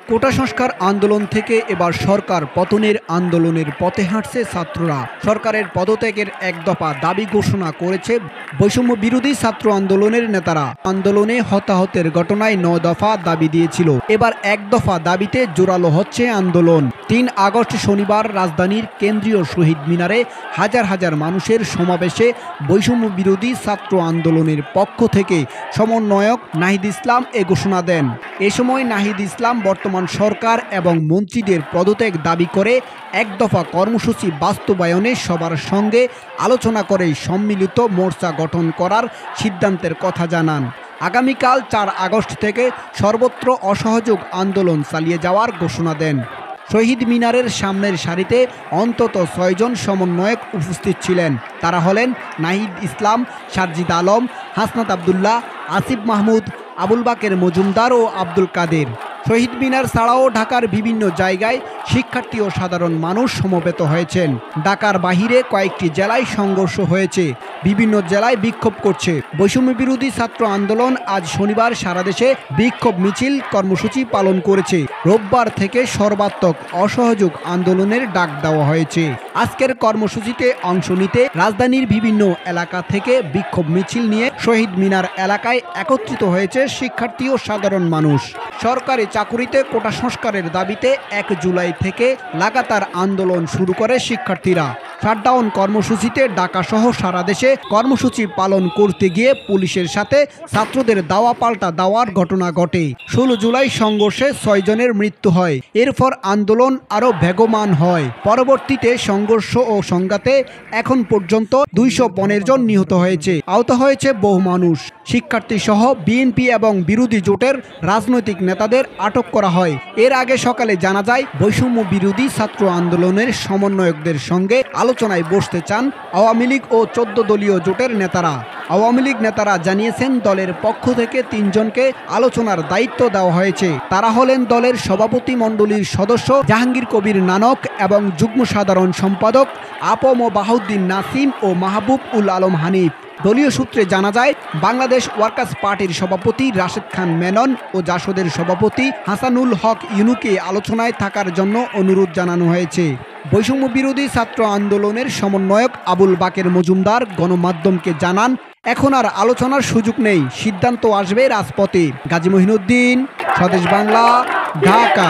কোটা সংস্কার আন্দোলন থেকে এবার সরকার পতনের আন্দোলনের পথে হাঁটছে ছাত্ররা। সরকারের পদত্যাগের এক দফা দাবি ঘোষণা করেছে বৈষম্য বিরোধী ছাত্র আন্দোলনের নেতারা। আন্দোলনে হতাহতের ঘটনায় ৯ দফা দাবি দিয়েছিল, এবার এক দফা দাবিতে জোরালো হচ্ছে আন্দোলন। ৩ আগস্ট শনিবার রাজধানীর কেন্দ্রীয় শহীদ মিনারে হাজার হাজার মানুষের সমাবেশে বৈষম্য বিরোধী ছাত্র আন্দোলনের পক্ষ থেকে সমন্বয়ক নাহিদ ইসলাম এ ঘোষণা দেন। এ সময় নাহিদ ইসলাম বর্তমান সরকার এবং মন্ত্রীদের পদত্যাগ দাবি করে এক দফা কর্মসূচি বাস্তবায়নে সবার সঙ্গে আলোচনা করে সম্মিলিত মোর্চা গঠন করার সিদ্ধান্তের কথা জানান। আগামীকাল ৪ আগস্ট থেকে সর্বত্র অসহযোগ আন্দোলন চালিয়ে যাওয়ার ঘোষণা দেন। শহীদ মিনারের সামনের সারিতে অন্তত ৬ জন সমন্বয়ক উপস্থিত ছিলেন। তারা হলেন নাহিদ ইসলাম, সারজিদ আলম, হাসনাত আবদুল্লাহ, আসিফ মাহমুদ, আবুল বাকের মজুমদার ও আব্দুল কাদের। শহীদ মিনার ছাড়াও ঢাকার বিভিন্ন জায়গায় শিক্ষার্থী ও সাধারণ মানুষ সমবেত হয়েছেন। ঢাকার বাহিরে কয়েকটি জেলায় সংঘর্ষ হয়েছে, বিভিন্ন জেলায় বিক্ষোভ করছে। বৈষম্য বিরোধী ছাত্র আন্দোলন আজ শনিবার সারা দেশে বিক্ষোভ মিছিল কর্মসূচি পালন করেছে। রোববার থেকে সর্বাত্মক অসহযোগ আন্দোলনের ডাক দেওয়া হয়েছে। আজকের কর্মসূচিতে অংশ নিতে রাজধানীর বিভিন্ন এলাকা থেকে বিক্ষোভ মিছিল নিয়ে শহীদ মিনার এলাকায় একত্রিত হয়েছে শিক্ষার্থী ও সাধারণ মানুষ। সরকারি চাকুরিতে কোটা সংস্কারের দাবিতে ১ জুলাই থেকে লাগাতার আন্দোলন শুরু করে শিক্ষার্থীরা। শাটডাউন কর্মসূচিতে ঢাকাসহ সারা দেশে কর্মসূচি পালন করতে গিয়ে পুলিশের সাথে ছাত্রদের দাওয়া পাল্টা দেওয়ার ঘটনা ঘটে। ১৬ জুলাই সংঘর্ষে ৬ জনের মৃত্যু হয়। এরপর আন্দোলন আরও বেগবান হয়। পরবর্তীতে সংঘর্ষ ও সংঘাতে এখন পর্যন্ত ২১৫ জন নিহত হয়েছে, আহত হয়েছে বহু মানুষ। শিক্ষার্থী সহ বিএনপি এবং বিরোধী জোটের রাজনৈতিক নেতাদের আটক করা হয়। এর আগে সকালে জানা যায় বৈষম্য বিরোধী ছাত্র আন্দোলনের সমন্বয়কদের সঙ্গে আলোচনায় বসতে চান আওয়ামী লীগ ও ১৪ দলীয় জোটের নেতারা। আওয়ামী লীগ নেতারা জানিয়েছেন দলের পক্ষ থেকে ৩ জনকে আলোচনার দায়িত্ব দেওয়া হয়েছে। তারা হলেন দলের সভাপতি মণ্ডলীর সদস্য জাহাঙ্গীর কবির নানক এবং যুগ্ম সাধারণ সম্পাদক আপম বাহাউদ্দিন নাসিম ও মাহবুব উল আলম হানিফ। দলীয় সূত্রে জানা যায় বাংলাদেশ ওয়ার্কার্স পার্টির সভাপতি রাশেদ খান মেনন ও জাসদের সভাপতি হাসানুল হক ইউনুকে আলোচনায় থাকার জন্য অনুরোধ জানানো হয়েছে। বৈষম্য বিরোধী ছাত্র আন্দোলনের সমন্বয়ক আবুল বাকের মজুমদার গণমাধ্যমকে জানান, এখন আর আলোচনার সুযোগ নেই, সিদ্ধান্ত আসবে রাজপথে। গাজী মহিনুদ্দিন, স্বদেশ বাংলা, ঢাকা।